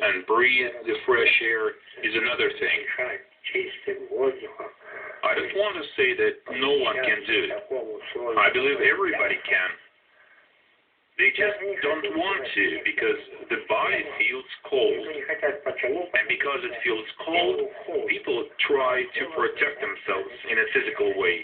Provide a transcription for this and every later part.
and breathe the fresh air is another thing. I don't want to say that no one can do it. I believe everybody can. They just don't want to because the body feels cold. And because it feels cold, people try to protect themselves in a physical way.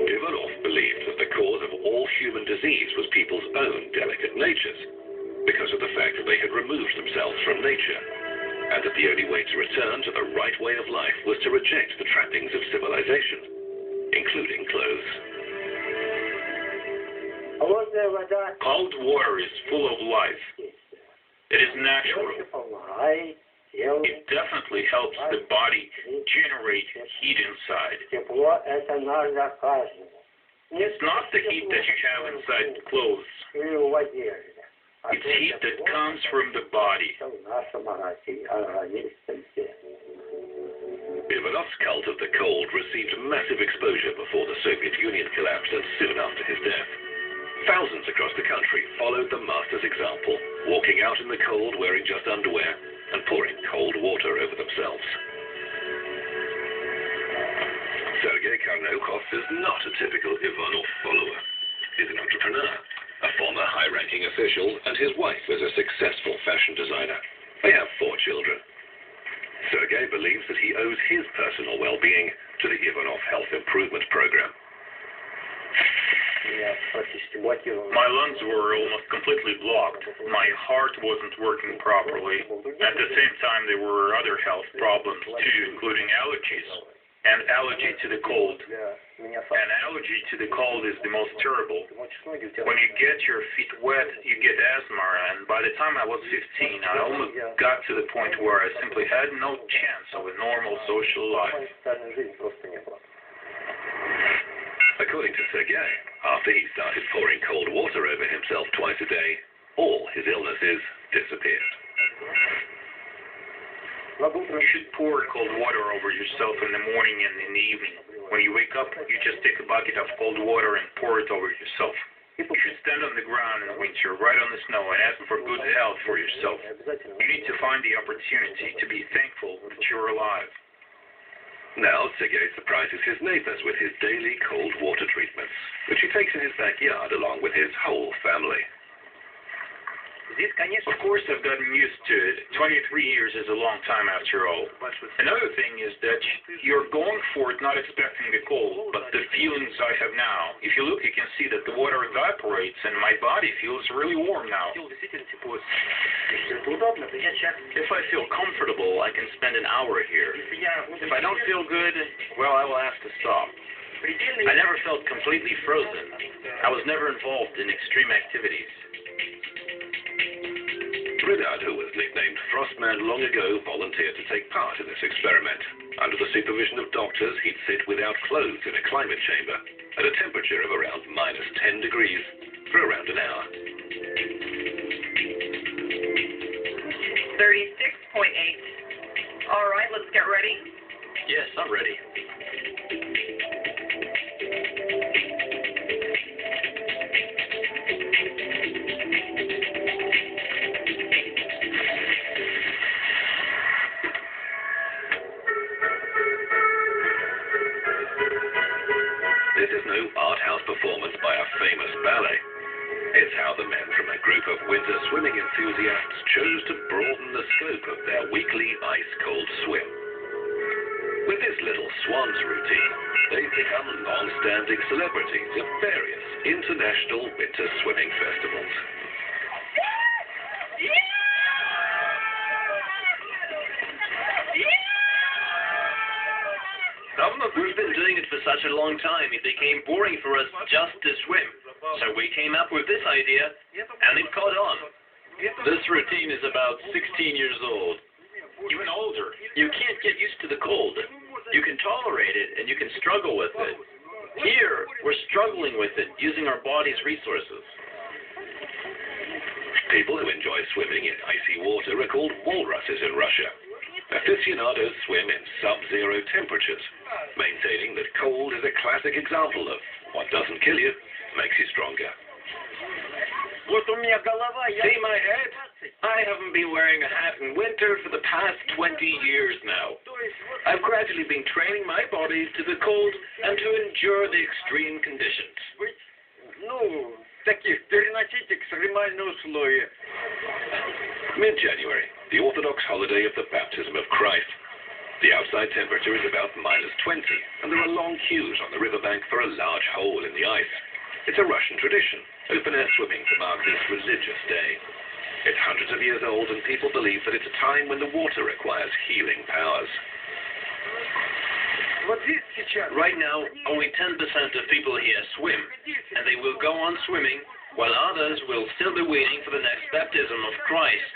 Ivanov believed that the cause of all human disease was people's own delicate natures, because of the fact that they had removed themselves from nature, and that the only way to return to the right way of life was to reject the trappings of civilization, including clothes. Cold water is full of life. It is natural. It definitely helps the body generate heat inside. It's not the heat that you have inside the clothes. It's heat that comes from the body. Ivanov's cult of the cold received massive exposure before the Soviet Union collapsed and soon after his death. Thousands across the country followed the master's example, walking out in the cold wearing just underwear and pouring cold water over themselves. Sergei Karnaukov is not a typical Ivanov follower. He's an entrepreneur, a former high-ranking official, and his wife is a successful fashion designer. They have 4 children. Sergei believes that he owes his personal well-being to the Ivanov Health Improvement Program. My lungs were almost completely blocked. My heart wasn't working properly. At the same time, there were other health problems too, including allergies and allergy to the cold. An allergy to the cold is the most terrible. When you get your feet wet, you get asthma, and by the time I was 15, I almost got to the point where I simply had no chance of a normal social life. According to Sergei, after he started pouring cold water over himself twice a day, all his illnesses disappeared. You should pour cold water over yourself in the morning and in the evening. When you wake up, you just take a bucket of cold water and pour it over yourself. You should stand on the ground in winter, right on the snow, and ask for good health for yourself. You need to find the opportunity to be thankful that you're alive. Now, Sergei surprises his neighbors with his daily cold water treatments, which he takes in his backyard along with his whole family. Of course, I've gotten used to it. 23 years is a long time after all. Another thing is that you're going for it not expecting the cold, but the feelings I have now. If you look, you can see that the water evaporates and my body feels really warm now. If I feel comfortable, I can spend an hour here. If I don't feel good, well, I will have to stop. I never felt completely frozen. I was never involved in extreme activities. Ridad, who was nicknamed Frostman long ago, volunteered to take part in this experiment. Under the supervision of doctors, he'd sit without clothes in a climate chamber at a temperature of around -10 degrees for around an hour. 36.8. All right, let's get ready. Yes, I'm ready. This is no art house performance by a famous ballet. It's how the men from a group of winter swimming enthusiasts chose to broaden the scope of their weekly ice-cold swim. With this little swans routine, they've become long-standing celebrities of various international winter swimming festivals. We've been doing it for such a long time, it became boring for us just to swim. So we came up with this idea, and it caught on. This routine is about 16 years old. Even older. You can't get used to the cold. You can tolerate it, and you can struggle with it. Here, we're struggling with it, using our body's resources. People who enjoy swimming in icy water are called walruses in Russia. Aficionados swim in sub-zero temperatures, maintaining that cold is a classic example of what doesn't kill you makes you stronger. See my head? I haven't been wearing a hat in winter for the past 20 years now. I've gradually been training my body to the cold and to endure the extreme conditions. Mid-January, the Orthodox holiday of the baptism of Christ. The outside temperature is about -20, and there are long queues on the riverbank for a large hole in the ice. It's a Russian tradition, open-air swimming to mark this religious day. It's hundreds of years old, and people believe that it's a time when the water requires healing powers. Right now, only 10% of people here swim, and they will go on swimming, while others will still be waiting for the next baptism of Christ.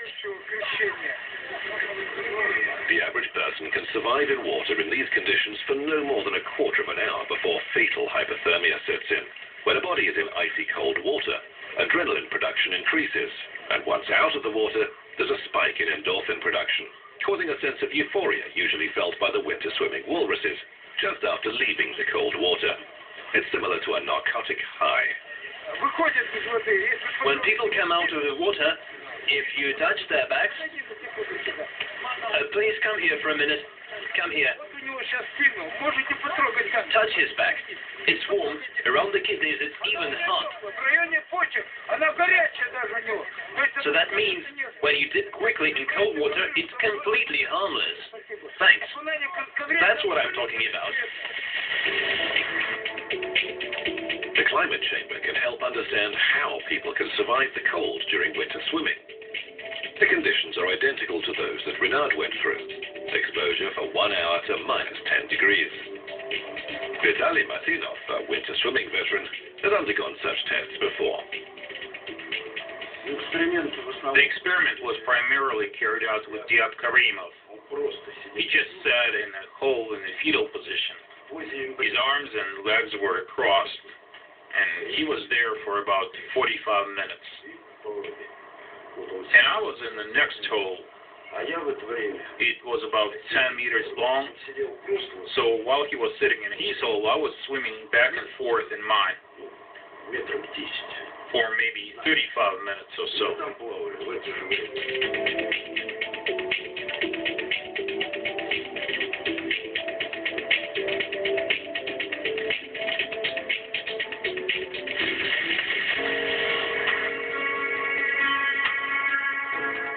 The average person can survive in water in these conditions for no more than a quarter of an hour before fatal hypothermia sets in. When a body is in icy cold water, adrenaline production increases, and once out of the water, there's a spike in endorphin production, causing a sense of euphoria usually felt by the winter swimming walruses just after leaving the cold water. It's similar to a narcotic high. When people come out of the water, if you touch their backs, please come here for a minute. Come here. Touch his back. It's warm. Around the kidneys, it's even hot. So that means when you dip quickly in cold water, it's completely harmless. Thanks. That's what I'm talking about. The climate chamber can help understand how people can survive the cold during winter swimming. The conditions are identical to those that Renard went through. Exposure for 1 hour to -10 degrees. Vitaly Martinov, a winter swimming veteran, has undergone such tests before. The experiment was primarily carried out with Diab Karimov. He just sat in a hole in a fetal position. His arms and legs were crossed, and he was there for about 45 minutes. And I was in the next hole. It was about 10 meters long. So while he was sitting in his hole, I was swimming back and forth in mine for maybe 35 minutes or so.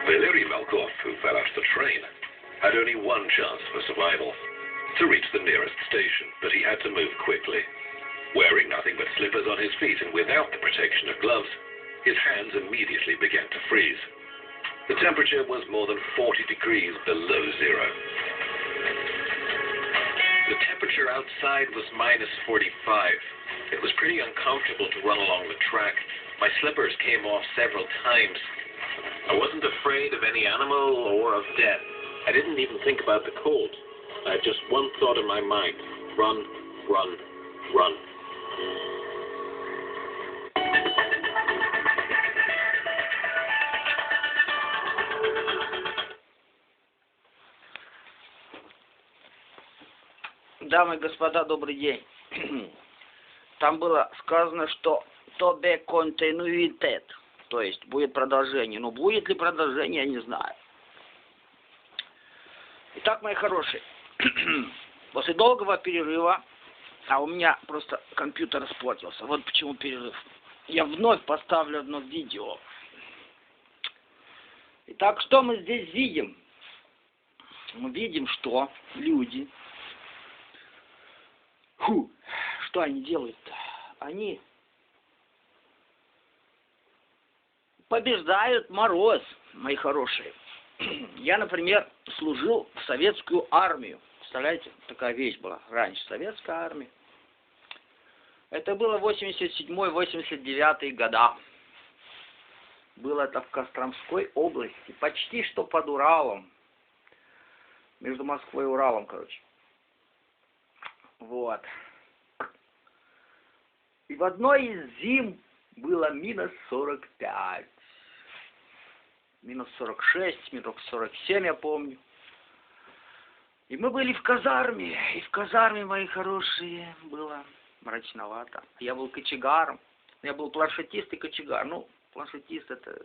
Valery Malkov, who fell out of the train, had only one chance for survival: to reach the nearest station, but he had to move quickly. Wearing nothing but slippers on his feet and without the protection of gloves, his hands immediately began to freeze. The temperature was more than 40 degrees below zero. The temperature outside was -45. It was pretty uncomfortable to run along the track. My slippers came off several times. I wasn't afraid of any animal or of death. I didn't even think about the cold. I had just one thought in my mind: run, run, run. Дамы и господа, добрый день. Там было сказано, что тобе континуитет, то есть будет продолжение. Но будет ли продолжение, я не знаю. Итак, мои хорошие, после долгого перерыва, а у меня просто компьютер испортился, вот почему перерыв, я вновь поставлю одно видео. Итак, что мы здесь видим? Мы видим, что люди... Что они делают-то? Они побеждают мороз, мои хорошие. Я, например, служил в советскую армию. Представляете, такая вещь была раньше, советская армия. Это было 87-89 года. Было это в Костромской области, почти что под Уралом. Между Москвой и Уралом, короче. Вот. И в одной из зим было -45. -46, -47, я помню. И мы были в казарме. И в казарме, мои хорошие, было мрачновато. Я был кочегаром. Я был парашютист и кочегар. Ну, Планшетист — это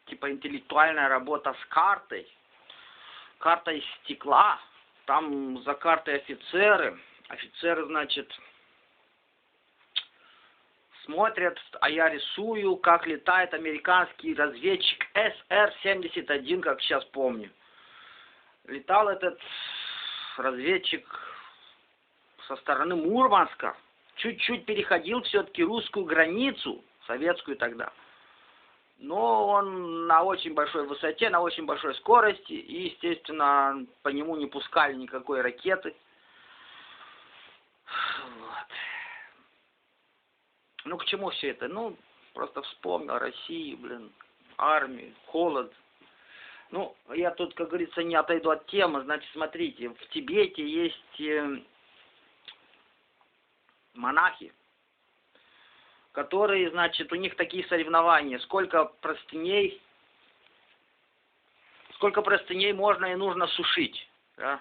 типа интеллектуальная работа с картой. Карта из стекла. Там за картой офицеры. Офицеры, значит, смотрят, а я рисую, как летает американский разведчик СР-71, как сейчас помню. Летал этот разведчик со стороны Мурманска. Чуть-чуть переходил все-таки русскую границу, советскую тогда. Но он на очень большой высоте, на очень большой скорости. И, естественно, по нему не пускали никакой ракеты. Вот. Ну, к чему все это? Ну, просто вспомнил Россию, блин, армию, холод. Ну, я тут, как говорится, не отойду от темы. Значит, смотрите, в Тибете есть монахи, которые, значит, у них такие соревнования. Сколько простыней можно и нужно сушить. Да?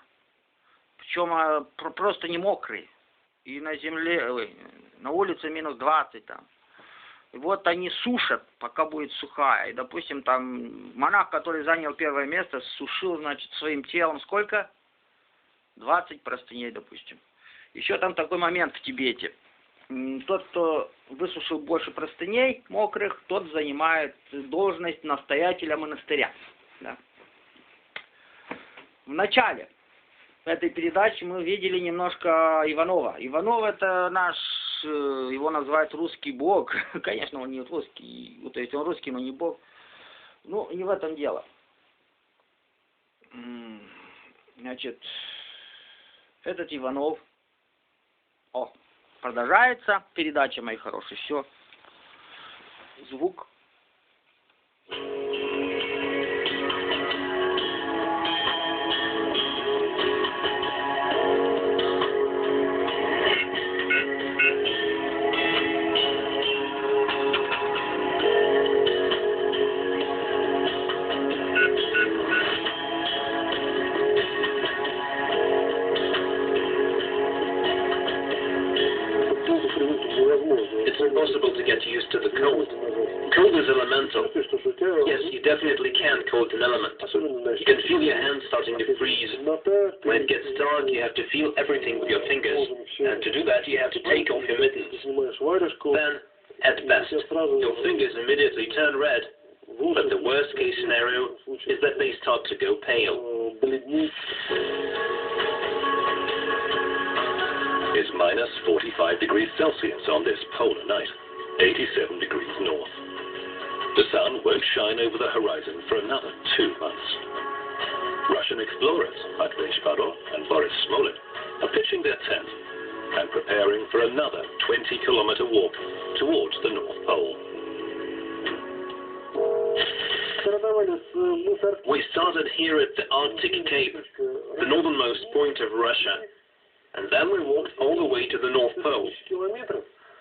Причем просто не мокрые. И на земле, на улице минус 20 там. И вот они сушат, пока будет сухая. И, допустим, там монах, который занял первое место, сушил, значит, своим телом сколько? 20 простыней, допустим. Еще там такой момент в Тибете. Тот, кто высушил больше простыней мокрых, тот занимает должность настоятеля монастыря. Да. В начале этой передачи мы видели немножко Иванова. Иванов — это наш, его называют русский бог. Конечно, он не русский, то есть он русский, но не бог. Ну, не в этом дело. Значит, этот Иванов. Продолжается передача, мои хорошие. Все. Звук. It's impossible to get used to the cold. Cold is elemental. Yes, you definitely can cold an element. You can feel your hands starting to freeze. When it gets dark, you have to feel everything with your fingers. And to do that, you have to take off your mittens. Then, at best, your fingers immediately turn red. But the worst case scenario is that they start to go pale. Is minus 45 degrees Celsius on this polar night, 87 degrees north. The sun won't shine over the horizon for another 2 months. Russian explorers Anatolий and Boris Smolin are pitching their tent and preparing for another 20-kilometer walk towards the North Pole. We started here at the Arctic Cape, the northernmost point of Russia. And then we walked all the way to the North Pole.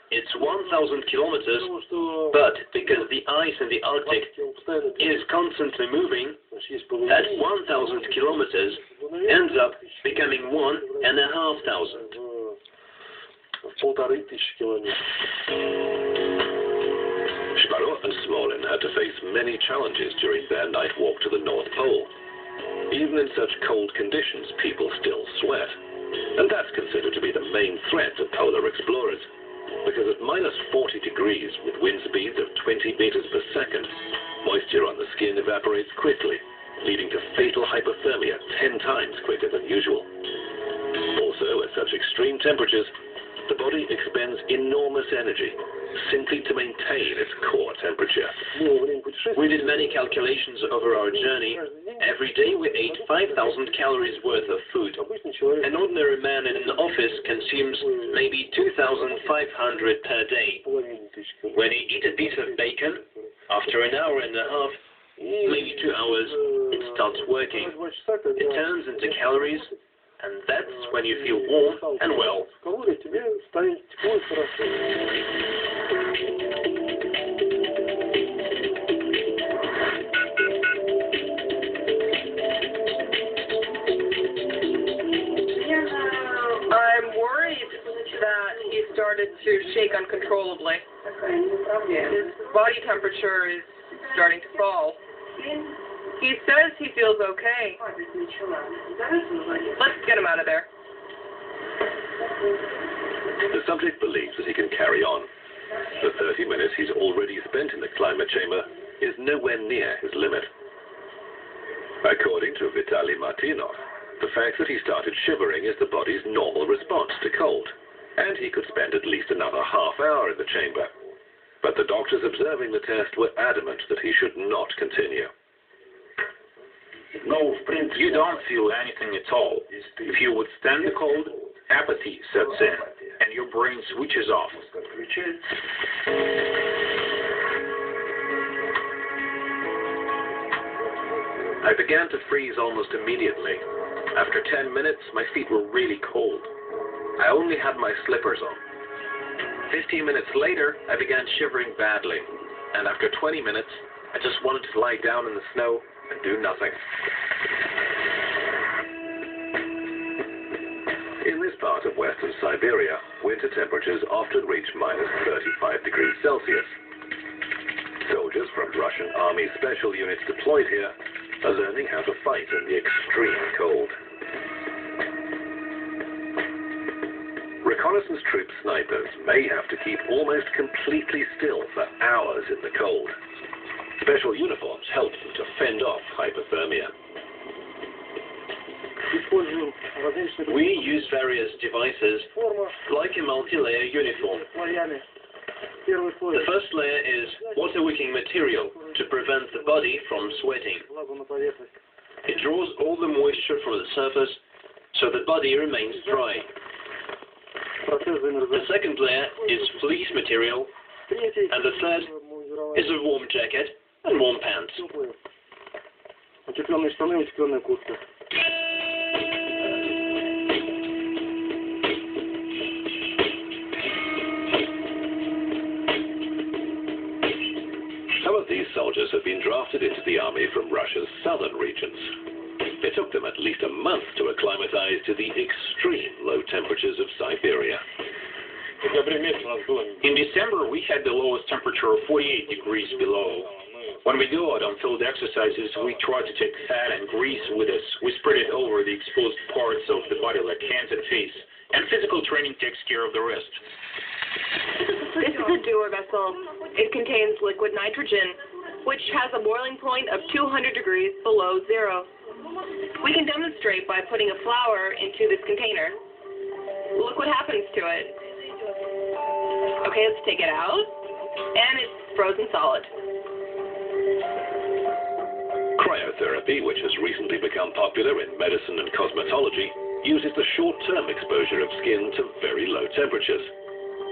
It's 1,000 kilometers, but because the ice in the Arctic is constantly moving, that 1,000 kilometers ends up becoming 1,500. Shbarov and Smolin had to face many challenges during their night walk to the North Pole. Even in such cold conditions, people still sweat. And that's considered to be the main threat of polar explorers, because at minus 40 degrees with wind speeds of 20 meters per second, moisture on the skin evaporates quickly, leading to fatal hypothermia 10 times quicker than usual. Also, at such extreme temperatures, the body expends enormous energy simply to maintain its core temperature. We did many calculations over our journey. Every day we ate 5,000 calories worth of food. An ordinary man in an office consumes maybe 2,500 per day. When you eat a piece of bacon, after an hour and a half, maybe 2 hours, it starts working. It turns into calories, and that's when you feel warm and well. I'm worried that he started to shake uncontrollably. His body temperature is starting to fall. He says he feels okay. Let's get him out of there. The subject believes that he can carry on. The 30 minutes he's already spent in the climate chamber is nowhere near his limit. According to Vitaly Martinov, the fact that he started shivering is the body's normal response to cold, and he could spend at least another half hour in the chamber. But the doctors observing the test were adamant that he should not continue. You don't feel anything at all. If you withstand the cold, apathy sets in, and your brain switches off. I began to freeze almost immediately. After 10 minutes, my feet were really cold. I only had my slippers on. 15 minutes later, I began shivering badly, and after 20 minutes, I just wanted to lie down in the snow and do nothing. In this part of western Siberia, winter temperatures often reach minus 35 degrees Celsius. Soldiers from Russian Army special units deployed here are learning how to fight in the extreme cold. Reconnaissance troop snipers may have to keep almost completely still for hours in the cold. Special uniforms help them to fend off hypothermia. We use various devices like a multi-layer uniform. The first layer is water-wicking material to prevent the body from sweating. It draws all the moisture from the surface so the body remains dry. The second layer is fleece material, and the third is a warm jacket and warm pants. Some of these soldiers have been drafted into the army from Russia's southern regions. It took them at least a month to acclimatize to the extreme low temperatures of Siberia. In December, we had the lowest temperature of 48 degrees below. When we go out on field exercises, we try to take fat and grease with us. We spread it over the exposed parts of the body like hands and face. And physical training takes care of the rest. This is a Dewar vessel. It contains liquid nitrogen, which has a boiling point of 200 degrees below zero. We can demonstrate by putting a flower into this container. Look what happens to it. Okay, let's take it out. And it's frozen solid. Cryotherapy, which has recently become popular in medicine and cosmetology, uses the short-term exposure of skin to very low temperatures.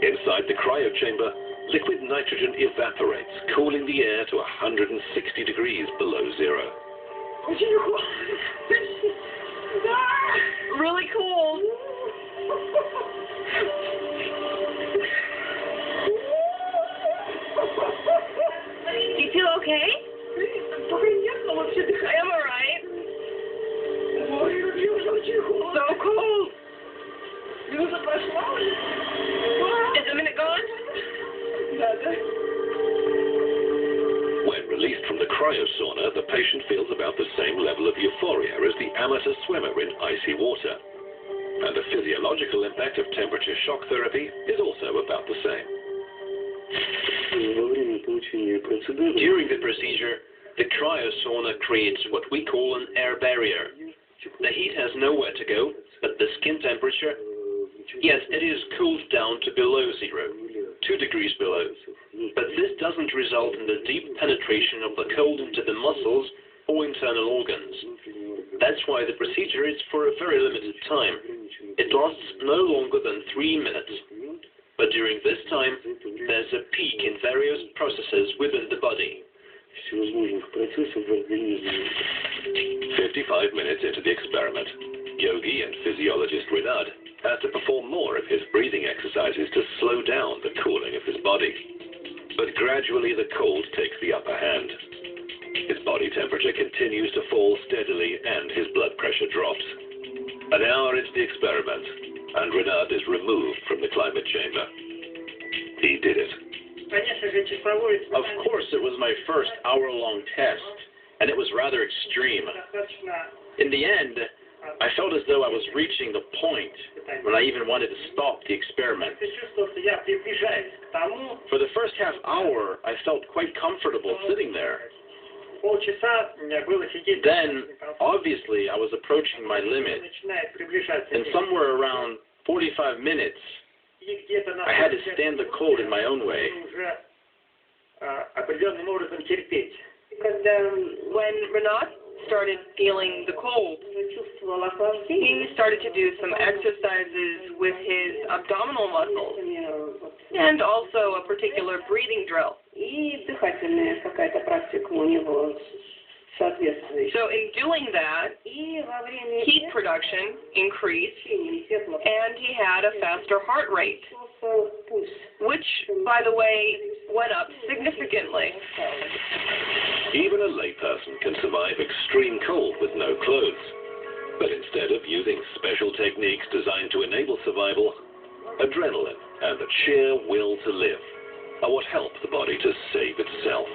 Inside the cryo chamber, liquid nitrogen evaporates, cooling the air to 160 degrees below zero. Really cold. Do you feel okay? I am alright. So cold. Is the minute gone? When released from the cryosauna, the patient feels about the same level of euphoria as the amateur swimmer in icy water. And the physiological impact of temperature shock therapy is also about the same. During the procedure, the cryosauna creates what we call an air barrier. The heat has nowhere to go, but the skin temperature, yes, it is cooled down to below zero, 2 degrees below. But this doesn't result in the deep penetration of the cold into the muscles or internal organs. That's why the procedure is for a very limited time. It lasts no longer than 3 minutes. But during this time, there's a peak in various processes within the body. 55 minutes into the experiment, yogi and physiologist Renard has to perform more of his breathing exercises to slow down the cooling of his body. But gradually the cold takes the upper hand. His body temperature continues to fall steadily and his blood pressure drops. An hour into the experiment, and Renard is removed from the climate chamber. He did it. Of course, it was my first hour-long test, and it was rather extreme. In the end, I felt as though I was reaching the point when I even wanted to stop the experiment. For the first half hour, I felt quite comfortable sitting there. Then, obviously, I was approaching my limit, and somewhere around 45 minutes, I had to stand the cold in my own way. When Renat started feeling the cold, he started to do some exercises with his abdominal muscles and also a particular breathing drill. So in doing that, heat production increased and he had a faster heart rate, which, by the way, went up significantly. Even a layperson can survive extreme cold with no clothes. But instead of using special techniques designed to enable survival, adrenaline and the sheer will to live are what help the body to save itself.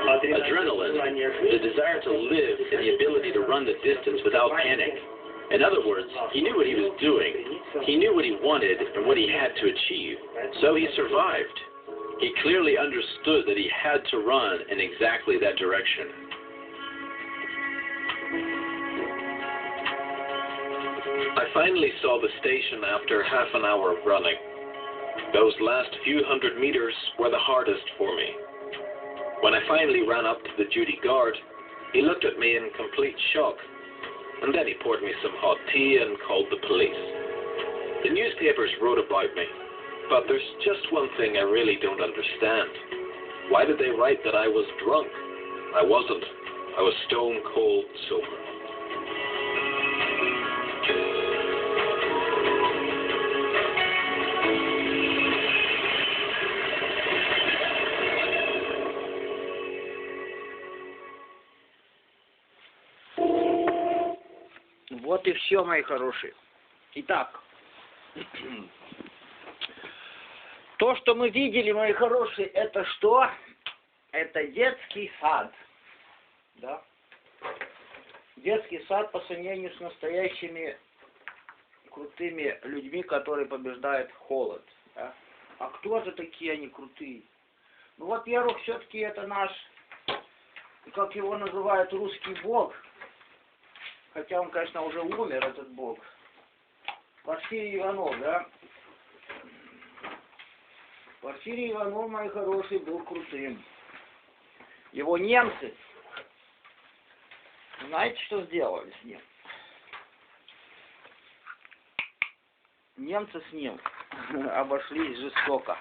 Adrenaline, the desire to live, and the ability to run the distance without panic. In other words, he knew what he was doing. He knew what he wanted and what he had to achieve. So he survived. He clearly understood that he had to run in exactly that direction. I finally saw the station after half an hour of running. Those last few hundred meters were the hardest for me. When I finally ran up to the duty guard, he looked at me in complete shock, and then he poured me some hot tea and called the police. The newspapers wrote about me, but there's just one thing I really don't understand. Why did they write that I was drunk? I wasn't. I was stone cold sober. Вот и все, мои хорошие. Итак, то, что мы видели, мои хорошие, это что? Это детский сад. Да? Детский сад по сравнению с настоящими крутыми людьми, которые побеждают холод. Да? А кто же такие они крутые? Ну, во-первых, все-таки это наш, как его называют, русский бог. Хотя он, конечно, уже умер, этот бог. Порфирий Иванов, да? Порфирий Иванов, мои хорошие, был крутым. Его немцы, знаете, что сделали с ним? Немцы с ним обошлись жестоко.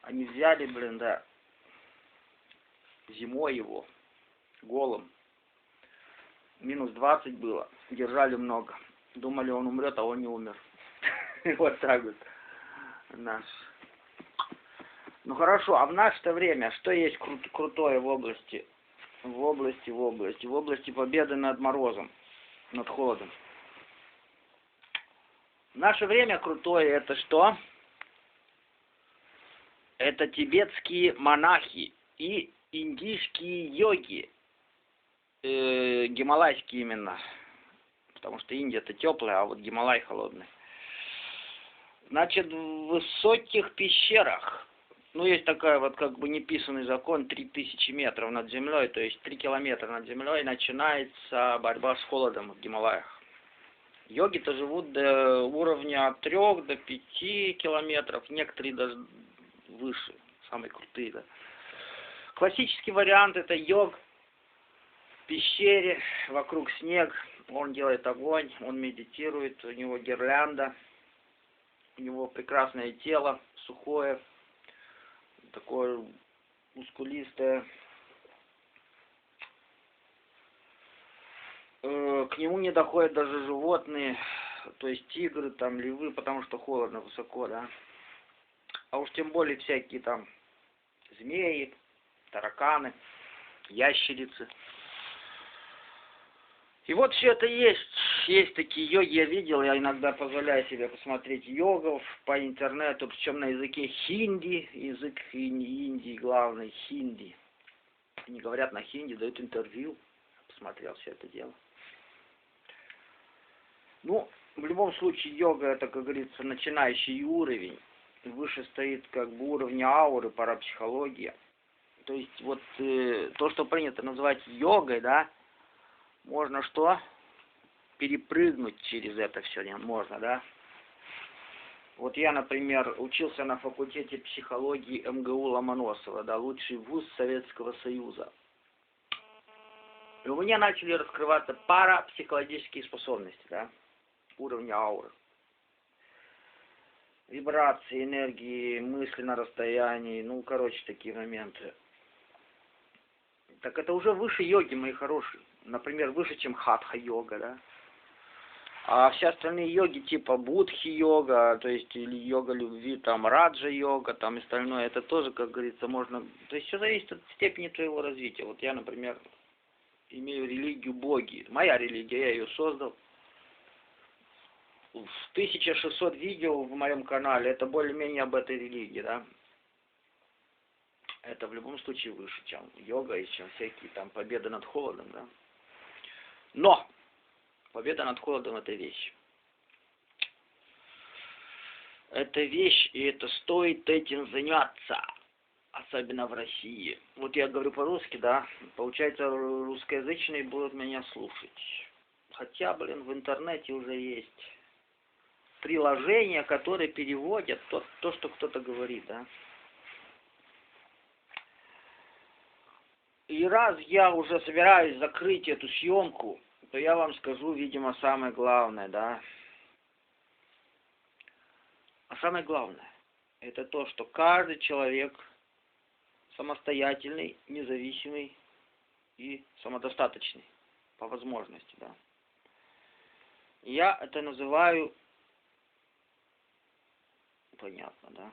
Они взяли, блин, да, зимой его, голым. Минус 20 было, держали много. Думали, он умрет, а он не умер. Вот так вот. Наш. Ну хорошо, а в наше-то время что есть крутое в области победы над морозом, над холодом? В наше время крутое это что? Это тибетские монахи и индийские йоги. Гималайские именно, потому что Индия-то теплая, а вот Гималай холодный. Значит, в высоких пещерах, ну, есть такая вот как бы неписанный закон, 3000 метров над землей, то есть 3 километра над землей начинается борьба с холодом в Гималаях. Йоги-то живут до уровня от 3 до 5 километров, некоторые даже выше, самые крутые, да. Классический вариант это йог в пещере, вокруг снег, он делает огонь, он медитирует, у него гирлянда, у него прекрасное тело, сухое, такое мускулистое. К нему не доходят даже животные, то есть тигры, там, львы, потому что холодно, высоко, да. А уж тем более всякие там змеи, тараканы, ящерицы. И вот все это есть. Есть такие йоги, я видел, я иногда позволяю себе посмотреть йогов по интернету, причем на языке хинди, язык Индии главный, хинди. Они говорят на хинди, дают интервью. Я посмотрел все это дело. Ну, в любом случае, йога это, как говорится, начинающий уровень. Выше стоит как бы уровень ауры, парапсихология. То есть вот то, что принято называть йогой, да, можно что? Перепрыгнуть через это все можно, да. Вот я, например, учился на факультете психологии МГУ Ломоносова, да, лучший вуз Советского Союза. И у меня начали раскрываться парапсихологические способности, да, уровня ауры. Вибрации, энергии, мысли на расстоянии, ну, короче, такие моменты. Так это уже выше йоги, мои хорошие. Например, выше, чем хатха-йога, да. А все остальные йоги, типа будхи-йога, то есть или йога любви, там, раджа-йога, там, и остальное, это тоже, как говорится, можно... То есть все зависит от степени твоего развития. Вот я, например, имею религию боги. Моя религия, я ее создал. 1600 видео в моем канале, это более-менее об этой религии, да. Это в любом случае выше, чем йога и чем всякие там победы над холодом, да. Но победа над холодом это вещь. Это вещь, и это стоит этим заняться. Особенно в России. Вот я говорю по-русски, да. Получается, русскоязычные будут меня слушать. Хотя, блин, в интернете уже есть приложения, которые переводят то, что кто-то говорит, да. И раз я уже собираюсь закрыть эту съемку, то я вам скажу, видимо, самое главное, да. А самое главное, это то, что каждый человек самостоятельный, независимый и самодостаточный по возможности, да. Я это называю, понятно, да.